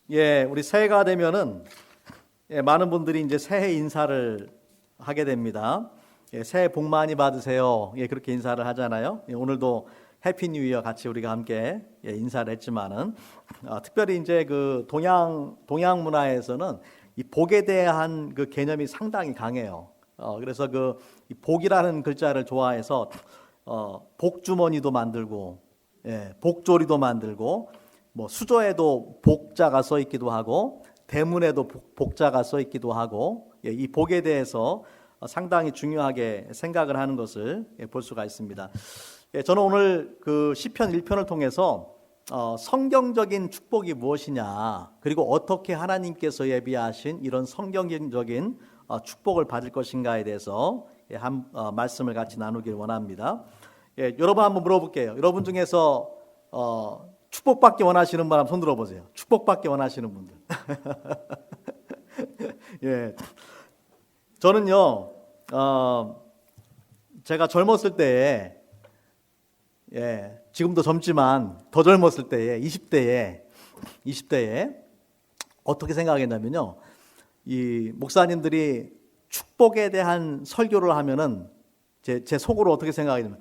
우리 새해가 되면은 많은 분들이 이제 새해 인사를 하게 됩니다. 새해 복 많이 받으세요. 그렇게 인사를 하잖아요. 오늘도 해피 뉴 이어 같이 우리가 함께 인사를 했지만은 특별히 이제 그 동양 문화에서는 이 복에 대한 그 개념이 상당히 강해요. 그래서 그 이 복이라는 글자를 좋아해서 복주머니도 만들고 복조리도 만들고 뭐 수저에도 복자가 써 있기도 하고 대문에도 복자가 써 있기도 하고 이 복에 대해서 상당히 중요하게 생각을 하는 것을 볼 수가 있습니다. 저는 오늘 그 시편 1편을 통해서 성경적인 축복이 무엇이냐, 그리고 어떻게 하나님께서 예비하신 이런 성경적인 축복을 받을 것인가에 대해서 한 말씀을 같이 나누길 원합니다. 여러분 한번 물어볼게요. 여러분 중에서 축복받기 원하시는 분 한번 손 들어보세요. 축복받기 원하시는 분들. 저는요, 제가 젊었을 때에, 지금도 젊지만 더 젊었을 때에, 20대에 어떻게 생각했냐면요, 이 목사님들이 축복에 대한 설교를 하면은 제 속으로 어떻게 생각했냐면,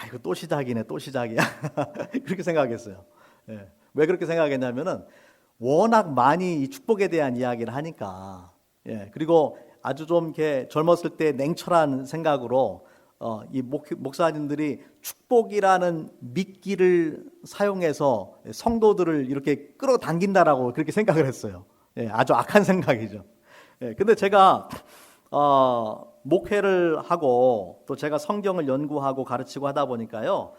이거 또 시작이네, 또 시작이야. 그렇게 생각했어요. 왜 그렇게 생각했냐면은 워낙 많이 이 축복에 대한 이야기를 하니까. 그리고 아주 좀 이렇게 젊었을 때 냉철한 생각으로 이 목사님들이 축복이라는 미끼를 사용해서 성도들을 이렇게 끌어당긴다라고 그렇게 생각을 했어요. 아주 악한 생각이죠. 근데 제가 목회를 하고 또 제가 성경을 연구하고 가르치고 하다 보니까요,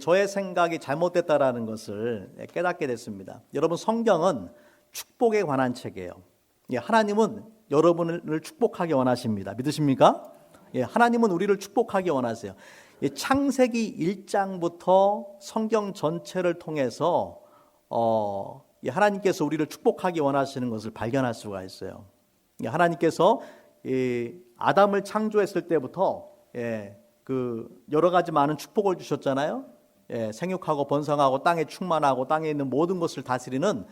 저의 생각이 잘못됐다라는 것을 깨닫게 됐습니다. 여러분, 성경은 축복에 관한 책이에요. 하나님은 여러분을 축복하기 원하십니다. 믿으십니까? 하나님은 우리를 축복하기 원하세요. 창세기 1장부터 성경 전체를 통해서 하나님께서 우리를 축복하기 원하시는 것을 발견할 수가 있어요. 하나님께서 아담을 창조했을 때부터 그 여러 가지 많은 축복을 주셨잖아요. 생육하고 번성하고 땅에 충만하고 땅에 있는 모든 것을 다스리는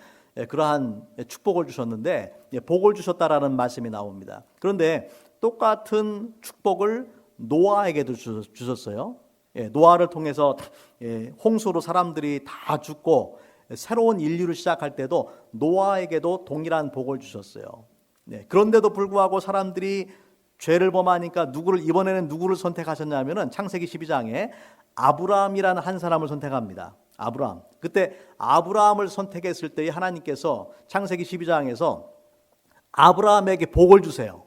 그러한 축복을 주셨는데, 복을 주셨다라는 말씀이 나옵니다. 그런데 똑같은 축복을 노아에게도 주셨어요. 노아를 통해서 홍수로 사람들이 다 죽고 새로운 인류를 시작할 때도 노아에게도 동일한 복을 주셨어요. 그런데도 불구하고 사람들이 죄를 범하니까 이번에는 누구를 선택하셨냐면은 창세기 12장에 아브라함이라는 한 사람을 선택합니다. 아브라함. 그때 아브라함을 선택했을 때 하나님께서 창세기 12장에서 아브라함에게 복을 주세요.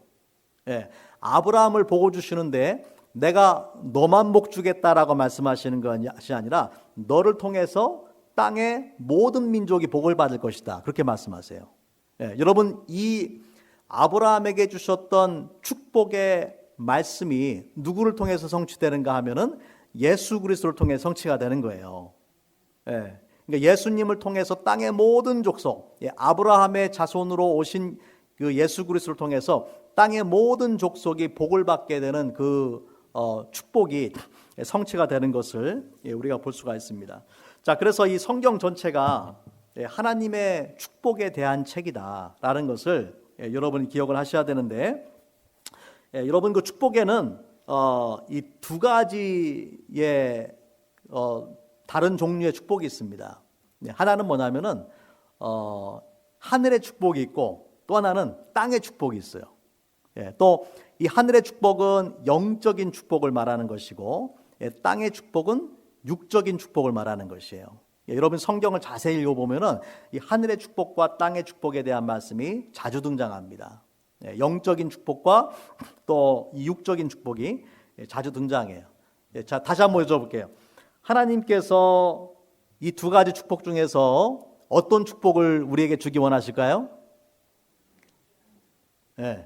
아브라함을 복을 주시는데 내가 너만 복 주겠다라고 말씀하시는 것이 아니라 너를 통해서 땅의 모든 민족이 복을 받을 것이다. 그렇게 말씀하세요. 여러분, 이 아브라함에게 주셨던 축복의 말씀이 누구를 통해서 성취되는가 하면은 예수 그리스도를 통해 성취가 되는 거예요. 그러니까 예수님을 통해서 땅의 모든 족속, 아브라함의 자손으로 오신 그 예수 그리스도를 통해서 땅의 모든 족속이 복을 받게 되는 그 축복이 성취가 되는 것을 우리가 볼 수가 있습니다. 자, 그래서 이 성경 전체가 하나님의 축복에 대한 책이다라는 것을 여러분이 기억을 하셔야 되는데, 여러분, 그 축복에는 이 두 가지의 다른 종류의 축복이 있습니다. 하나는 뭐냐면은 하늘의 축복이 있고, 또 하나는 땅의 축복이 있어요. 또 이 하늘의 축복은 영적인 축복을 말하는 것이고, 땅의 축복은 육적인 축복을 말하는 것이에요. 여러분, 성경을 자세히 읽어보면은 이 하늘의 축복과 땅의 축복에 대한 말씀이 자주 등장합니다. 영적인 축복과 또 이 육적인 축복이 자주 등장해요. 자, 다시 한번 여쭤볼게요. 하나님께서 이 두 가지 축복 중에서 어떤 축복을 우리에게 주기 원하실까요?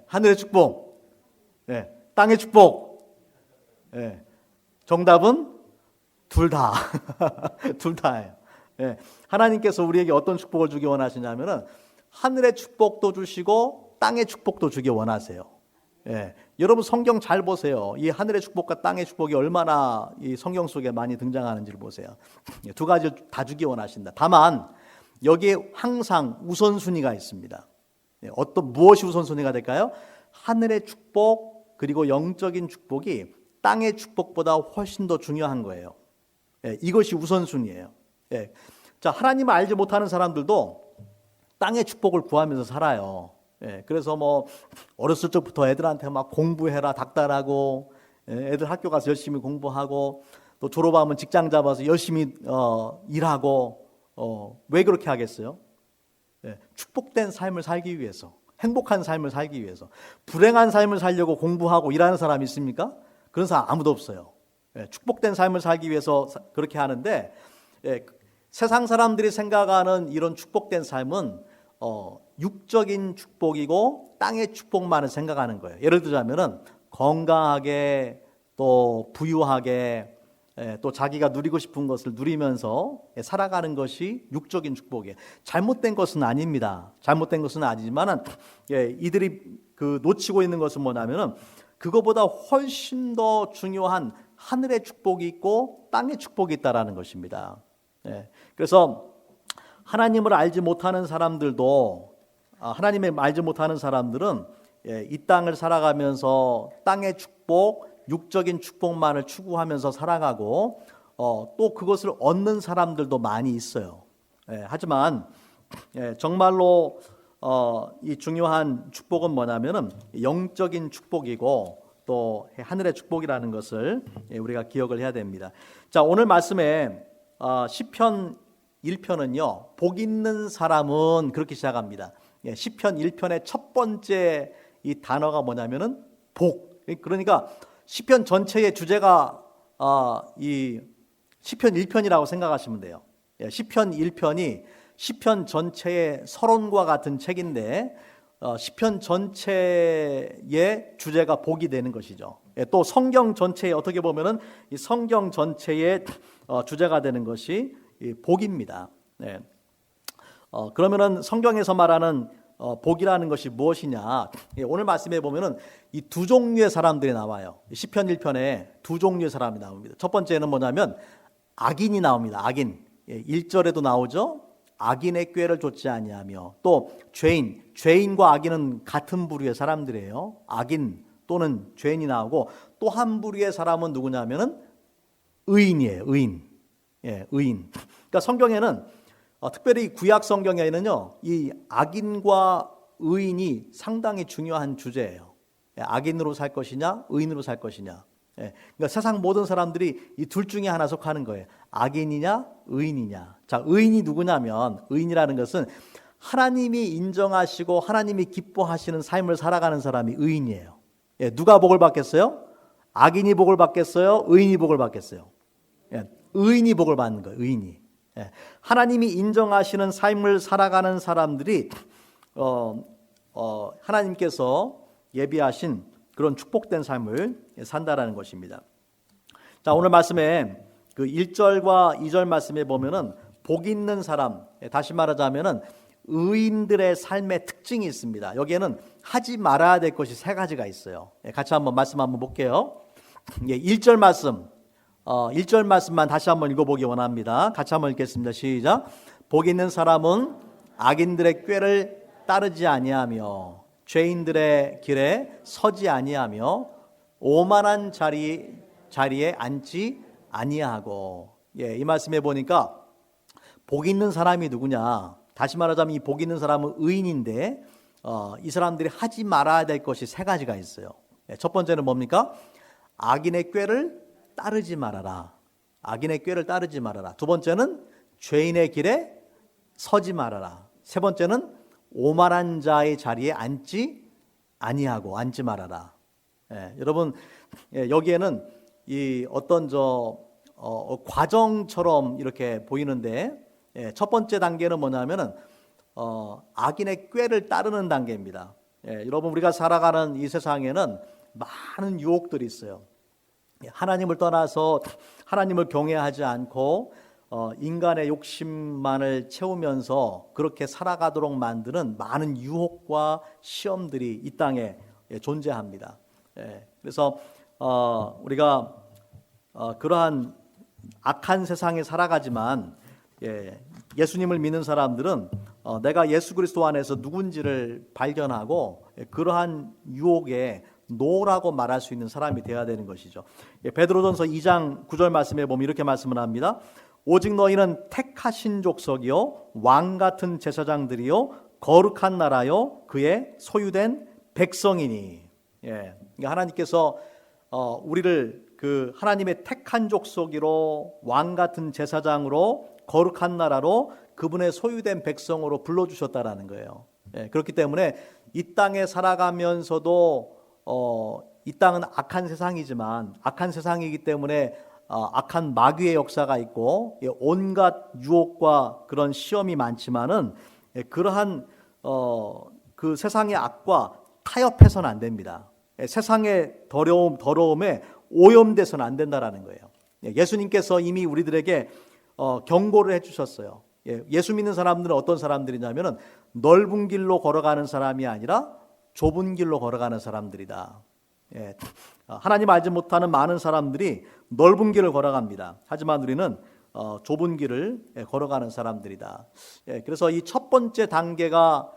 하늘의 축복, 땅의 축복. 정답은 둘 다. 둘 다예요. 하나님께서 우리에게 어떤 축복을 주기 원하시냐면은 하늘의 축복도 주시고 땅의 축복도 주기 원하세요. 여러분, 성경 잘 보세요. 이 하늘의 축복과 땅의 축복이 얼마나 이 성경 속에 많이 등장하는지를 보세요. 두 가지를 다 주기 원하신다. 다만 여기에 항상 우선순위가 있습니다. 어떤 무엇이 우선순위가 될까요? 하늘의 축복 그리고 영적인 축복이 땅의 축복보다 훨씬 더 중요한 거예요. 이것이 우선순위예요. 자, 하나님을 알지 못하는 사람들도 땅의 축복을 구하면서 살아요. 그래서 뭐 어렸을 적부터 애들한테 막 공부해라 닥달하고, 애들 학교 가서 열심히 공부하고, 또 졸업하면 직장 잡아서 열심히 일하고, 왜 그렇게 하겠어요? 축복된 삶을 살기 위해서, 행복한 삶을 살기 위해서. 불행한 삶을 살려고 공부하고 일하는 사람이 있습니까? 그런 사람 아무도 없어요. 축복된 삶을 살기 위해서 그렇게 하는데, 세상 사람들이 생각하는 이런 축복된 삶은 육적인 축복이고 땅의 축복만을 생각하는 거예요. 예를 들자면은 건강하게, 또 부유하게, 또 자기가 누리고 싶은 것을 누리면서 살아가는 것이 육적인 축복이에요. 잘못된 것은 아닙니다. 잘못된 것은 아니지만은 이들이 그 놓치고 있는 것은 뭐냐면은 그거보다 훨씬 더 중요한 하늘의 축복이 있고 땅의 축복이 있다라는 것입니다. 그래서 하나님을 알지 못하는 사람들도, 하나님을 알지 못하는 사람들은 이 땅을 살아가면서 땅의 축복, 육적인 축복만을 추구하면서 살아가고, 또 그것을 얻는 사람들도 많이 있어요. 하지만 정말로 이 중요한 축복은 뭐냐면은 영적인 축복이고 또 하늘의 축복이라는 것을 우리가 기억을 해야 됩니다. 자, 오늘 말씀에 시편 1편은요, 복 있는 사람은 그렇게 시작합니다. 시편 1편의 첫 번째 이 단어가 뭐냐면은 복. 그러니까 시편 전체의 주제가 이 시편 1편이라고 생각하시면 돼요. 시편 1편이 시편 전체의 서론과 같은 책인데, 시편 전체의 주제가 복이 되는 것이죠. 또 성경 전체에 어떻게 보면은 이 성경 전체의 주제가 되는 것이 복입니다. 그러면은 성경에서 말하는 복이라는 것이 무엇이냐? 오늘 말씀에 보면은 이 두 종류의 사람들이 나와요. 시편 1편에 두 종류의 사람이 나옵니다. 첫 번째는 뭐냐면 악인이 나옵니다. 악인. 1절에도 나오죠. 악인의 꾀를 좇지 아니하며, 또 죄인과 악인은 같은 부류의 사람들이에요. 악인 또는 죄인이 나오고, 또 한 부류의 사람은 누구냐면은 의인이에요. 의인. 그러니까 성경에는 특별히 구약 성경에는요, 이 악인과 의인이 상당히 중요한 주제예요. 악인으로 살 것이냐, 의인으로 살 것이냐. 그러니까 세상 모든 사람들이 이 둘 중에 하나 속하는 거예요. 악인이냐, 의인이냐. 자, 의인이 누구냐면, 의인이라는 것은 하나님이 인정하시고 하나님이 기뻐하시는 삶을 살아가는 사람이 의인이에요. 누가 복을 받겠어요? 악인이 복을 받겠어요? 의인이 복을 받겠어요? 의인이 복을 받는 거예요. 의인이. 하나님이 인정하시는 삶을 살아가는 사람들이 하나님께서 예비하신 그런 축복된 삶을 산다라는 것입니다. 자, 오늘 말씀에 그 1절과 2절 말씀에 보면은 복 있는 사람, 다시 말하자면은 의인들의 삶의 특징이 있습니다. 여기에는 하지 말아야 될 것이 세 가지가 있어요. 같이 말씀 한번 볼게요. 1절 말씀, 1절 말씀만 다시 한번 읽어보기 원합니다. 같이 한번 읽겠습니다. 시작. 복 있는 사람은 악인들의 꾀를 따르지 아니하며 죄인들의 길에 서지 아니하며 오만한 자리에 앉지 아니하고. 이 말씀에 보니까 복 있는 사람이 누구냐? 다시 말하자면 이 복 있는 사람은 의인인데, 이 사람들이 하지 말아야 될 것이 세 가지가 있어요. 첫 번째는 뭡니까? 악인의 꾀를 따르지 말아라. 악인의 꾀를 따르지 말아라. 두 번째는 죄인의 길에 서지 말아라. 세 번째는 오만한 자의 자리에 앉지 말아라. 여러분, 여기에는 이 어떤 과정처럼 이렇게 보이는데, 첫 번째 단계는 뭐냐면은 악인의 꾀를 따르는 단계입니다. 여러분, 우리가 살아가는 이 세상에는 많은 유혹들이 있어요. 하나님을 떠나서 하나님을 경외하지 않고 인간의 욕심만을 채우면서 그렇게 살아가도록 만드는 많은 유혹과 시험들이 이 땅에 존재합니다. 그래서 우리가 그러한 악한 세상에 살아가지만 예수님을 믿는 사람들은 내가 예수 그리스도 안에서 누군지를 발견하고 그러한 유혹에 노라고 말할 수 있는 사람이 되어야 되는 것이죠. 베드로전서 2장 9절 말씀에 보면 이렇게 말씀을 합니다. 오직 너희는 택하신 족속이요 왕 같은 제사장들이요 거룩한 나라요 그의 소유된 백성이니. 그러니까 하나님께서 우리를 그 하나님의 택한 족속이로 왕 같은 제사장으로 거룩한 나라로 그분의 소유된 백성으로 불러주셨다라는 거예요. 그렇기 때문에 이 땅에 살아가면서도 이 땅은 악한 세상이지만 악한 세상이기 때문에 악한 마귀의 역사가 있고 온갖 유혹과 그런 시험이 많지만은 그러한 그 세상의 악과 타협해서는 안 됩니다. 세상의 더러움에 오염돼서는 안 된다라는 거예요. 예수님께서 이미 우리들에게 경고를 해주셨어요. 예수 믿는 사람들은 어떤 사람들이냐면은 넓은 길로 걸어가는 사람이 아니라 좁은 길로 걸어가는 사람들이다. 하나님 알지 못하는 많은 사람들이 넓은 길을 걸어갑니다. 하지만 우리는 좁은 길을 걸어가는 사람들이다. 그래서 이 첫 번째 단계가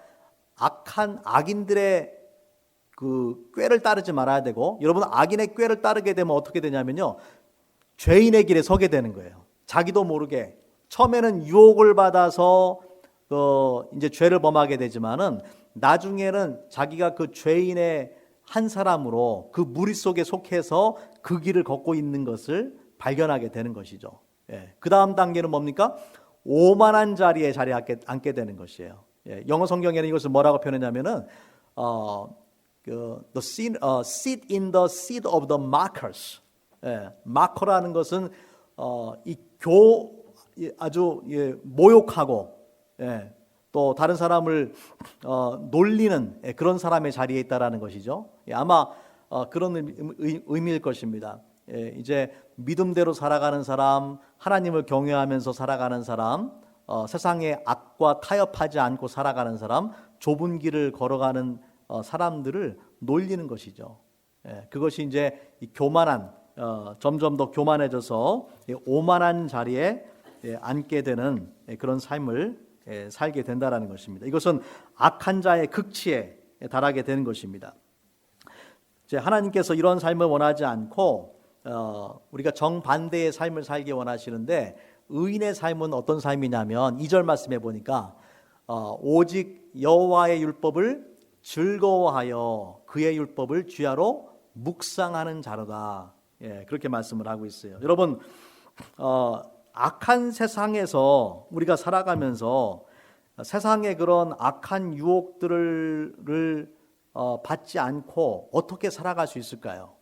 악인들의 그 꾀를 따르지 말아야 되고, 여러분 악인의 꾀를 따르게 되면 어떻게 되냐면요, 죄인의 길에 서게 되는 거예요. 자기도 모르게 처음에는 유혹을 받아서 이제 죄를 범하게 되지만은 나중에는 자기가 그 죄인의 한 사람으로 그 무리 속에 속해서 그 길을 걷고 있는 것을 발견하게 되는 것이죠. 그 다음 단계는 뭡니까? 오만한 자리에 앉게 되는 것이에요. 영어 성경에는 이것을 뭐라고 표현했냐면은 sit in the seat of the mockers. 마커라는 것은 아주 모욕하고 또 다른 사람을 놀리는 그런 사람의 자리에 있다라는 것이죠. 아마 그런 의미일 것입니다. 이제 믿음대로 살아가는 사람, 하나님을 경외하면서 살아가는 사람, 세상의 악과 타협하지 않고 살아가는 사람, 좁은 길을 걸어가는 사람들을 놀리는 것이죠. 그것이 이제 교만한, 점점 더 교만해져서 오만한 자리에 앉게 되는 그런 삶을 살게 된다라는 것입니다. 이것은 악한 자의 극치에 달하게 되는 것입니다. 이제 하나님께서 이런 삶을 원하지 않고 우리가 정반대의 삶을 살기 원하시는데, 의인의 삶은 어떤 삶이냐면 2절 말씀해 보니까 오직 여호와의 율법을 즐거워하여 그의 율법을 주야로 묵상하는 자로다. 그렇게 말씀을 하고 있어요. 여러분, 악한 세상에서 우리가 살아가면서 세상의 그런 악한 유혹들을 받지 않고 어떻게 살아갈 수 있을까요?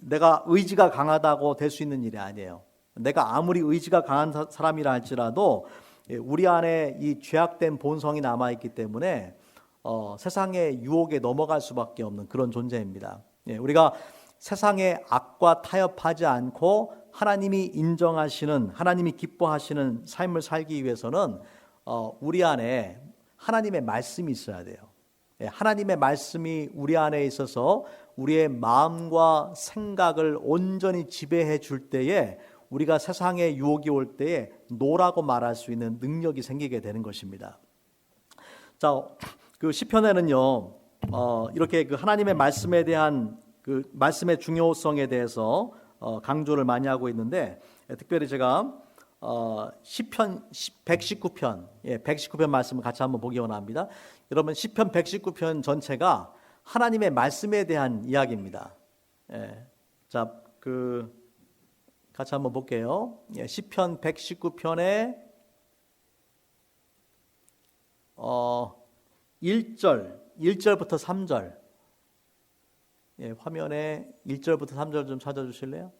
내가 의지가 강하다고 될 수 있는 일이 아니에요. 내가 아무리 의지가 강한 사람이라 할지라도 우리 안에 이 죄악된 본성이 남아있기 때문에 세상의 유혹에 넘어갈 수밖에 없는 그런 존재입니다. 우리가 세상의 악과 타협하지 않고 하나님이 인정하시는, 하나님이 기뻐하시는 삶을 살기 위해서는 우리 안에 하나님의 말씀이 있어야 돼요. 하나님의 말씀이 우리 안에 있어서 우리의 마음과 생각을 온전히 지배해 줄 때에 우리가 세상의 유혹이 올 때에 노라고 말할 수 있는 능력이 생기게 되는 것입니다. 자, 그 시편에는요, 이렇게 그 하나님의 말씀에 대한 그 말씀의 중요성에 대해서 강조를 많이 하고 있는데, 특별히 제가 시편 119편, 119편 말씀을 같이 한번 보기 원합니다. 여러분, 시편 119편 전체가 하나님의 말씀에 대한 이야기입니다. 자, 같이 한번 볼게요. 시편 119편에 1절부터 3절. 화면에 1절부터 3절 좀 찾아주실래요?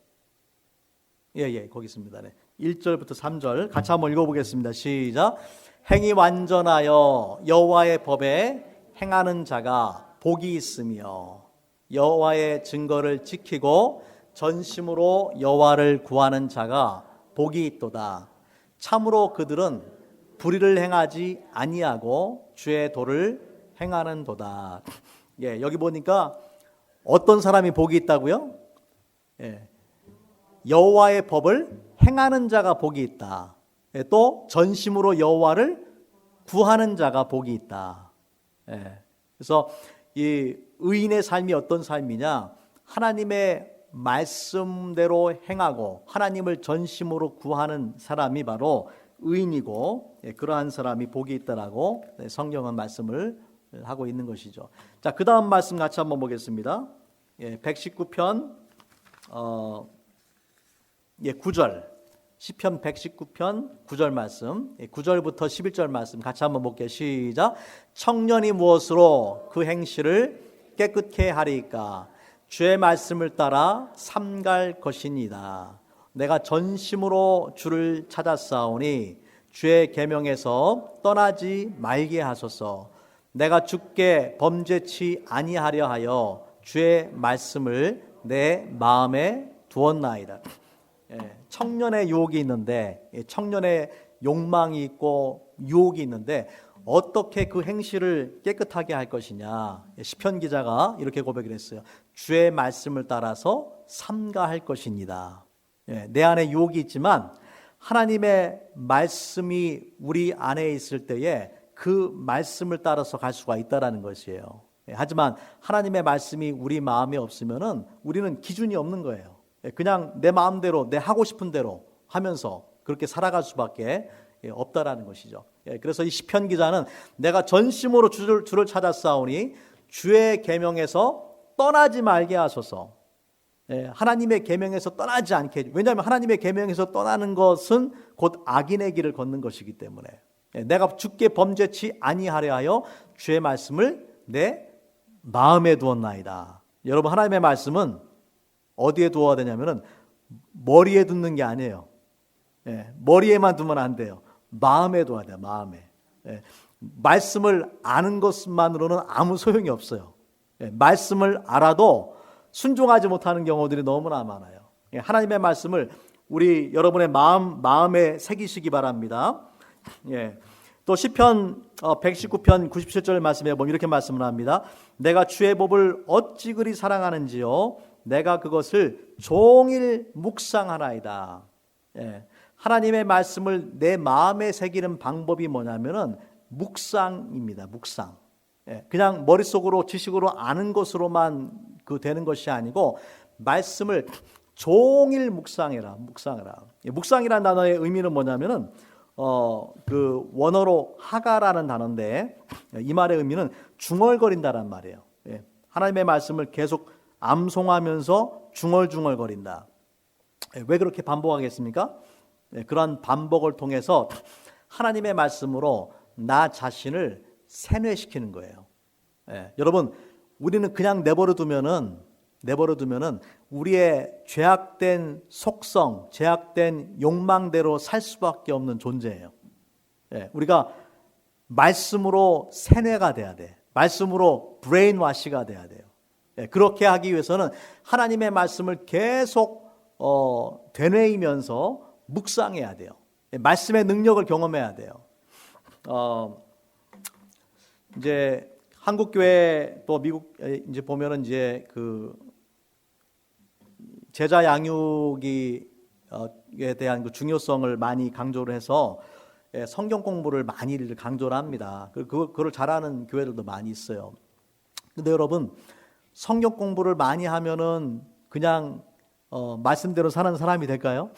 거기 있습니다. 1절부터 3절 같이 한번 읽어보겠습니다. 시작. 행이 완전하여 여호와의 법에 행하는 자가 복이 있으며 여호와의 증거를 지키고 전심으로 여호와를 구하는 자가 복이 있도다. 참으로 그들은 불의를 행하지 아니하고 주의 도를 행하는도다. 여기 보니까 어떤 사람이 복이 있다고요? 여호와의 법을 행하는 자가 복이 있다. 또 전심으로 여호와를 구하는 자가 복이 있다. 그래서 이 의인의 삶이 어떤 삶이냐? 하나님의 말씀대로 행하고 하나님을 전심으로 구하는 사람이 바로 의인이고, 그러한 사람이 복이 있다라고 성경은 말씀을 하고 있는 것이죠. 자, 그 다음 말씀 같이 한번 보겠습니다. 119편 9절, 시편 119편 9절 말씀, 9절부터 11절 말씀 같이 한번 볼게요. 시작. 청년이 무엇으로 그 행실을 깨끗게 하리까? 주의 말씀을 따라 삼갈 것이니이다. 내가 전심으로 주를 찾았사오니 주의 계명에서 떠나지 말게 하소서. 내가 주께 범죄치 아니하려 하여 주의 말씀을 내 마음에 두었나이다. 청년의 유혹이 있는데, 청년의 욕망이 있고 유혹이 있는데 어떻게 그 행실을 깨끗하게 할 것이냐? 시편 기자가 이렇게 고백을 했어요. 주의 말씀을 따라서 삼가할 것입니다. 내 안에 유혹이 있지만 하나님의 말씀이 우리 안에 있을 때에 그 말씀을 따라서 갈 수가 있다라는 것이에요. 하지만 하나님의 말씀이 우리 마음에 없으면은 우리는 기준이 없는 거예요. 그냥 내 마음대로, 내 하고 싶은 대로 하면서 그렇게 살아갈 수밖에 없다라는 것이죠. 그래서 이 시편 기자는 내가 전심으로 주를 찾았사오니 주의 계명에서 떠나지 말게 하소서. 하나님의 계명에서 떠나지 않게. 왜냐하면 하나님의 계명에서 떠나는 것은 곧 악인의 길을 걷는 것이기 때문에. 내가 주께 범죄치 아니하려 하여 주의 말씀을 내 마음에 두었나이다. 여러분, 하나님의 말씀은 어디에 두어야 되냐면은 머리에 두는 게 아니에요. 머리에만 두면 안 돼요. 마음에 둬야 돼요. 마음에. 말씀을 아는 것만으로는 아무 소용이 없어요. 말씀을 알아도 순종하지 못하는 경우들이 너무나 많아요. 하나님의 말씀을 우리 여러분의 마음에 새기시기 바랍니다. 또 시편 119편 97절 말씀에 보면 이렇게 말씀을 합니다. 내가 주의 법을 어찌 그리 사랑하는지요 내가 그것을 종일 묵상하나이다. 하나님의 말씀을 내 마음에 새기는 방법이 뭐냐면은 묵상입니다. 묵상. 그냥 머릿속으로 지식으로 아는 것으로만 되는 것이 아니고 말씀을 종일 묵상해라. 묵상이라는 단어의 의미는 뭐냐면은 그 원어로 하가라는 단어인데 이 말의 의미는 중얼거린다란 말이에요. 하나님의 말씀을 계속 암송하면서 중얼중얼거린다. 왜 그렇게 반복하겠습니까? 그러한 반복을 통해서 하나님의 말씀으로 나 자신을 세뇌시키는 거예요. 여러분, 우리는 그냥 내버려두면은 우리의 죄악된 속성, 죄악된 욕망대로 살 수밖에 없는 존재예요. 우리가 말씀으로 세뇌가 돼야 돼. 말씀으로 브레인와시가 돼야 돼요. 그렇게 하기 위해서는 하나님의 말씀을 계속 되뇌이면서 묵상해야 돼요. 말씀의 능력을 경험해야 돼요. 이제 한국 교회 또 미국 이제 보면은 이제 그 제자 양육에 대한 그 중요성을 많이 강조를 해서 성경 공부를 많이 강조를 합니다. 그걸 잘하는 교회들도 많이 있어요. 근데 여러분, 성경 공부를 많이 하면은 그냥 말씀대로 사는 사람이 될까요?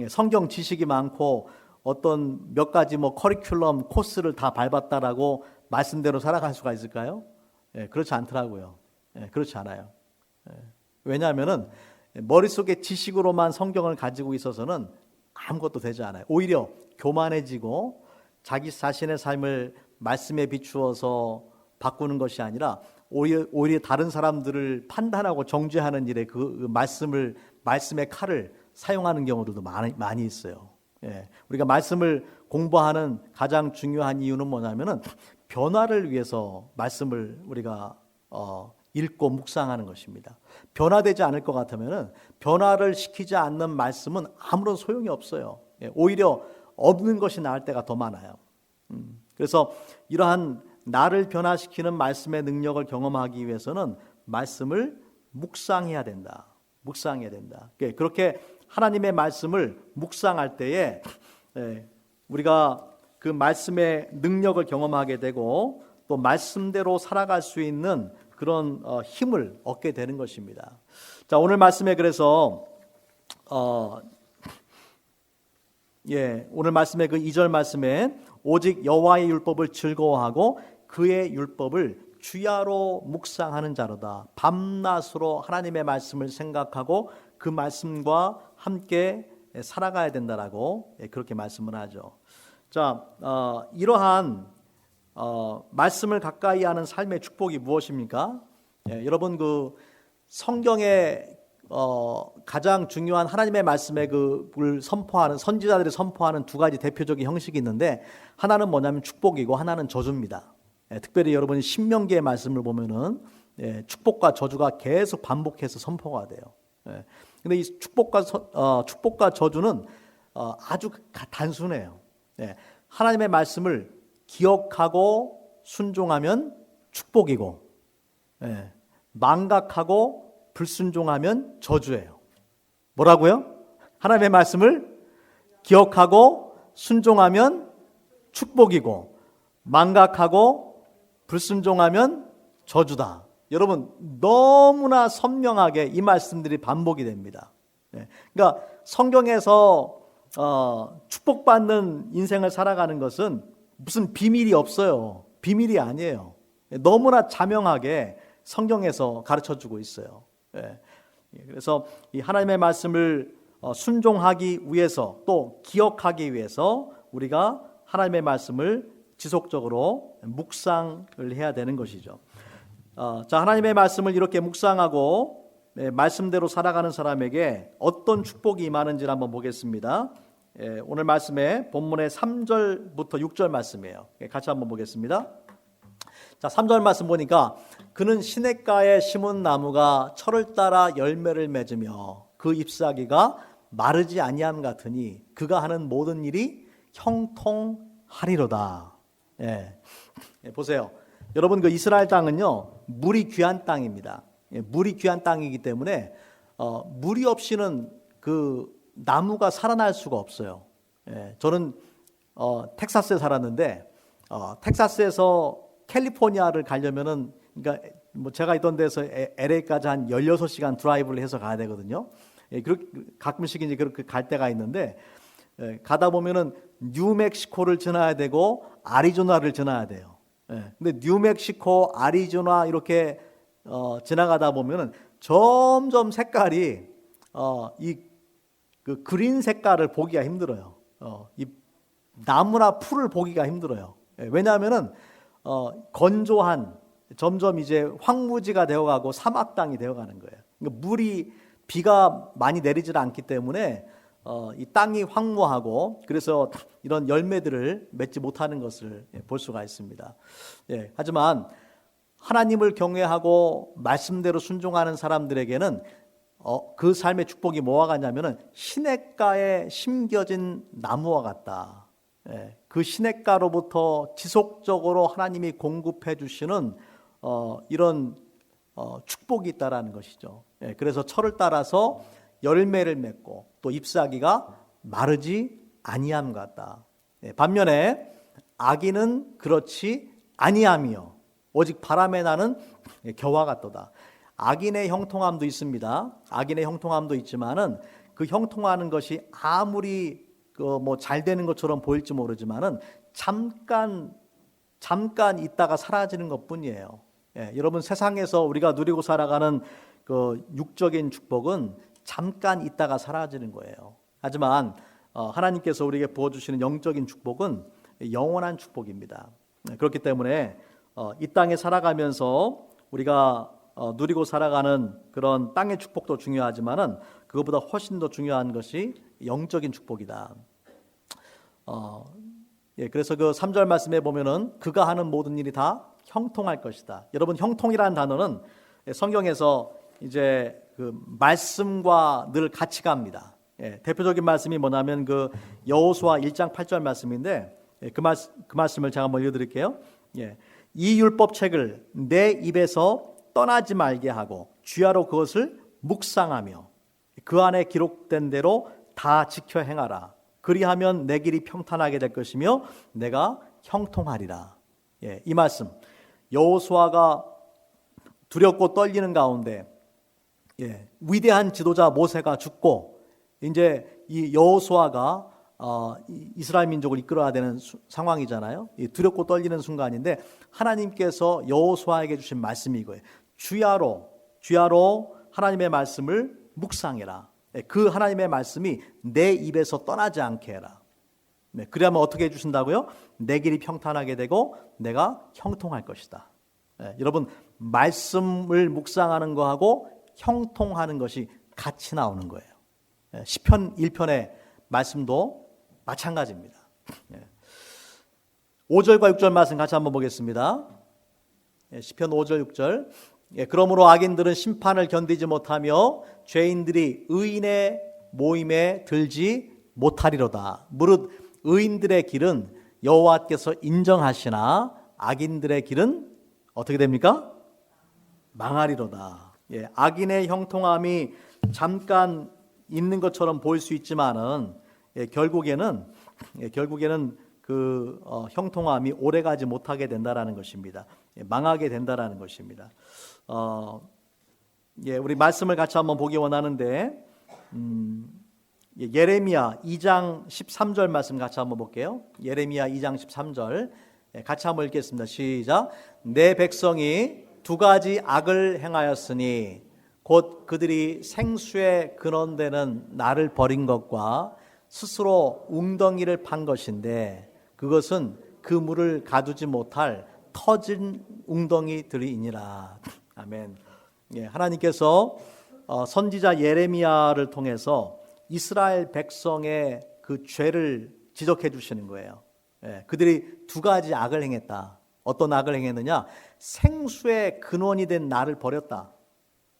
성경 지식이 많고 어떤 몇 가지 커리큘럼 코스를 다 밟았다라고 말씀대로 살아갈 수가 있을까요? 그렇지 않더라고요. 그렇지 않아요. 왜냐하면은 머릿속에 지식으로만 성경을 가지고 있어서는 아무것도 되지 않아요. 오히려 교만해지고 자기 자신의 삶을 말씀에 비추어서 바꾸는 것이 아니라 오히려 다른 사람들을 판단하고 정죄하는 일에 그 말씀의 칼을 사용하는 경우들도 많이 있어요. 우리가 말씀을 공부하는 가장 중요한 이유는 뭐냐면은 변화를 위해서 말씀을 우리가 읽고 묵상하는 것입니다. 변화되지 않을 것 같으면은 변화를 시키지 않는 말씀은 아무런 소용이 없어요. 오히려 없는 것이 나을 때가 더 많아요. 그래서 이러한 나를 변화시키는 말씀의 능력을 경험하기 위해서는 말씀을 묵상해야 된다. 그렇게 하나님의 말씀을 묵상할 때에 우리가 그 말씀의 능력을 경험하게 되고 또 말씀대로 살아갈 수 있는 그런 힘을 얻게 되는 것입니다. 자, 오늘 말씀에 그래서 오늘 말씀에 그 2절 말씀에 오직 여호와의 율법을 즐거워하고 그의 율법을 주야로 묵상하는 자로다. 밤낮으로 하나님의 말씀을 생각하고 그 말씀과 함께 살아가야 된다라고 그렇게 말씀을 하죠. 자, 이러한 말씀을 가까이 하는 삶의 축복이 무엇입니까? 여러분 그 성경에 가장 중요한 하나님의 말씀의 그를 선포하는 선지자들이 선포하는 두 가지 대표적인 형식이 있는데 하나는 뭐냐면 축복이고 하나는 저주입니다. 특별히 여러분이 신명기의 말씀을 보면은 축복과 저주가 계속 반복해서 선포가 돼요. 근데 이 축복과 저주는 아주 단순해요. 하나님의 말씀을 기억하고 순종하면 축복이고 망각하고 불순종하면 저주예요. 뭐라고요? 하나님의 말씀을 기억하고 순종하면 축복이고 망각하고 불순종하면 저주다. 여러분 너무나 선명하게 이 말씀들이 반복이 됩니다. 그러니까 성경에서 축복받는 인생을 살아가는 것은 무슨 비밀이 없어요. 비밀이 아니에요. 너무나 자명하게 성경에서 가르쳐주고 있어요. 그래서 이 하나님의 말씀을 순종하기 위해서 또 기억하기 위해서 우리가 하나님의 말씀을 지속적으로 묵상을 해야 되는 것이죠. 자, 하나님의 말씀을 이렇게 묵상하고 말씀대로 살아가는 사람에게 어떤 축복이 임하는지를 한번 보겠습니다. 오늘 말씀에 본문의 3절부터 6절 말씀이에요. 같이 한번 보겠습니다. 자, 3절 말씀 보니까 그는 시냇가에 심은 나무가 철을 따라 열매를 맺으며 그 잎사귀가 마르지 아니함 같으니 그가 하는 모든 일이 형통하리로다. 보세요. 여러분 그 이스라엘 땅은요 물이 귀한 땅입니다. 물이 귀한 땅이기 때문에 물이 없이는 그 나무가 살아날 수가 없어요. 저는 텍사스에 살았는데 텍사스에서 캘리포니아를 가려면은 그러니까 뭐 제가 있던 데서 LA까지 한 16시간 드라이브를 해서 가야 되거든요. 가끔씩 이제 그렇게 갈 때가 있는데 가다 보면은 뉴멕시코를 지나야 되고 아리조나를 지나야 돼요. 근데 뉴멕시코, 아리조나 이렇게 지나가다 보면은 점점 색깔이 이 그 그린 색깔을 보기가 힘들어요. 이 나무나 풀을 보기가 힘들어요. 왜냐하면은 건조한 점점 이제 황무지가 되어가고 사막 땅이 되어가는 거예요. 그러니까 비가 많이 내리질 않기 때문에 이 땅이 황무하고 그래서 이런 열매들을 맺지 못하는 것을 볼 수가 있습니다. 하지만 하나님을 경외하고 말씀대로 순종하는 사람들에게는 그 삶의 축복이 뭐와 같냐면은 시냇가에 심겨진 나무와 같다. 그 시냇가로부터 지속적으로 하나님이 공급해 주시는 이런 축복이 있다라는 것이죠. 그래서 철을 따라서 열매를 맺고 또 잎사귀가 마르지 아니함 같다. 반면에 악인은 그렇지 아니함이요 오직 바람에 나는 겨와 같도다. 악인의 형통함도 있습니다. 악인의 형통함도 있지만은 그 형통하는 것이 아무리 뭐 잘 되는 것처럼 보일지 모르지만은 잠깐 있다가 사라지는 것뿐이에요. 여러분 세상에서 우리가 누리고 살아가는 그 육적인 축복은 잠깐 있다가 사라지는 거예요. 하지만 하나님께서 우리에게 부어주시는 영적인 축복은 영원한 축복입니다. 그렇기 때문에 이 땅에 살아가면서 우리가 누리고 살아가는 그런 땅의 축복도 중요하지만은 그것보다 훨씬 더 중요한 것이 영적인 축복이다. 그래서 그 3절 말씀에 보면은 그가 하는 모든 일이 다 형통할 것이다. 여러분 형통이라는 단어는 성경에서 이제 그 말씀과 늘 같이 갑니다. 대표적인 말씀이 뭐냐면 그 여호수아 1장 8절 말씀인데 그 말씀을 제가 한번 읽어드릴게요. 이 율법책을 내 입에서 떠나지 말게 하고 주야로 그것을 묵상하며 그 안에 기록된 대로 다 지켜 행하라. 그리하면 내 길이 평탄하게 될 것이며 내가 형통하리라. 이 말씀, 여호수아가 두렵고 떨리는 가운데 위대한 지도자 모세가 죽고 이제 이 여호수아가 이스라엘 민족을 이끌어야 되는 상황이잖아요. 두렵고 떨리는 순간인데 하나님께서 여호수아에게 주신 말씀이 이거예요. 주야로 하나님의 말씀을 묵상해라. 그 하나님의 말씀이 내 입에서 떠나지 않게 해라. 그러면 어떻게 해주신다고요? 내 길이 평탄하게 되고 내가 형통할 것이다. 여러분, 말씀을 묵상하는 거하고 형통하는 것이 같이 나오는 거예요. 시편 1편의 말씀도 마찬가지입니다. 5절과 6절 말씀 같이 한번 보겠습니다. 시편 5절 6절. 그러므로 악인들은 심판을 견디지 못하며 죄인들이 의인의 모임에 들지 못하리로다. 무릇 의인들의 길은 여호와께서 인정하시나 악인들의 길은 어떻게 됩니까? 망하리로다. 악인의 형통함이 잠깐 있는 것처럼 보일 수 있지만은 결국에는 그 형통함이 오래가지 못하게 된다라는 것입니다. 망하게 된다라는 것입니다. 우리 말씀을 같이 한번 보기 원하는데 예레미야 2장 13절 말씀 같이 한번 볼게요. 예레미야 2장 13절 같이 한번 읽겠습니다. 시작. 내 백성이 두 가지 악을 행하였으니 곧 그들이 생수의 근원되는 나를 버린 것과 스스로 웅덩이를 판 것인데 그것은 그 물을 가두지 못할 터진 웅덩이들이니라. 아멘. 하나님께서 선지자 예레미야를 통해서 이스라엘 백성의 그 죄를 지적해 주시는 거예요. 그들이 두 가지 악을 행했다. 어떤 악을 행했느냐? 생수의 근원이 된 나를 버렸다.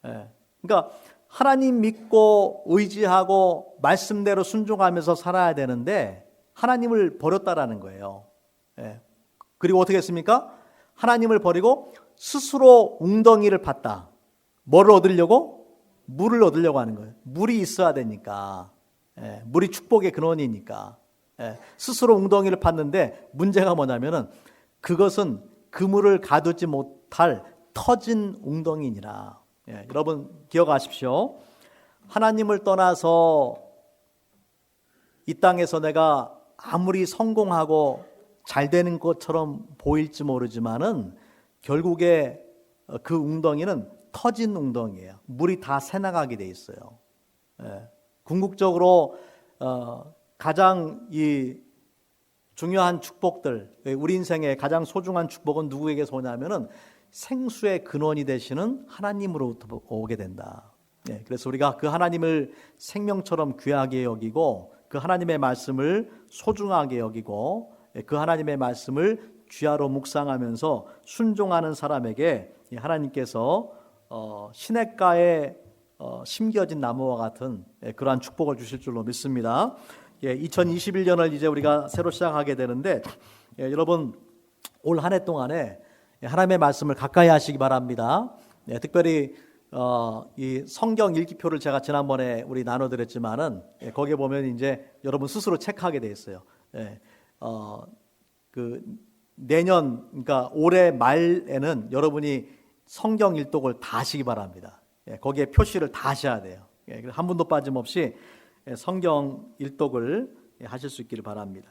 그러니까 하나님 믿고 의지하고 말씀대로 순종하면서 살아야 되는데 하나님을 버렸다라는 거예요. 그리고 어떻게 했습니까? 하나님을 버리고 스스로 웅덩이를 팠다. 뭐를 얻으려고? 물을 얻으려고 하는 거예요. 물이 있어야 되니까. 물이 축복의 근원이니까. 스스로 웅덩이를 팠는데 문제가 뭐냐면은 그것은 그 물을 가두지 못할 터진 웅덩이니라. 여러분 기억하십시오. 하나님을 떠나서 이 땅에서 내가 아무리 성공하고 잘 되는 것처럼 보일지 모르지만은 결국에 그 웅덩이는 터진 웅덩이에요. 물이 다 새나가게 돼 있어요. 궁극적으로 가장 이 중요한 축복들, 우리 인생의 가장 소중한 축복은 누구에게서 오냐면은 생수의 근원이 되시는 하나님으로부터 오게 된다. 그래서 우리가 그 하나님을 생명처럼 귀하게 여기고 그 하나님의 말씀을 소중하게 여기고 그 하나님의 말씀을 주야로 묵상하면서 순종하는 사람에게 하나님께서 시냇가에 심겨진 나무와 같은 그러한 축복을 주실 줄로 믿습니다. 2021년을 이제 우리가 새로 시작하게 되는데 여러분 올 한 해 동안에 하나님의 말씀을 가까이 하시기 바랍니다. 특별히 이 성경 읽기표를 제가 지난번에 우리 나눠드렸지만은 거기에 보면 이제 여러분 스스로 체크하게 돼 있어요. 그 내년 그러니까 올해 말에는 여러분이 성경 일독을 다 하시기 바랍니다. 거기에 표시를 다 하셔야 돼요. 한 분도 빠짐없이 성경 일독을 하실 수 있기를 바랍니다.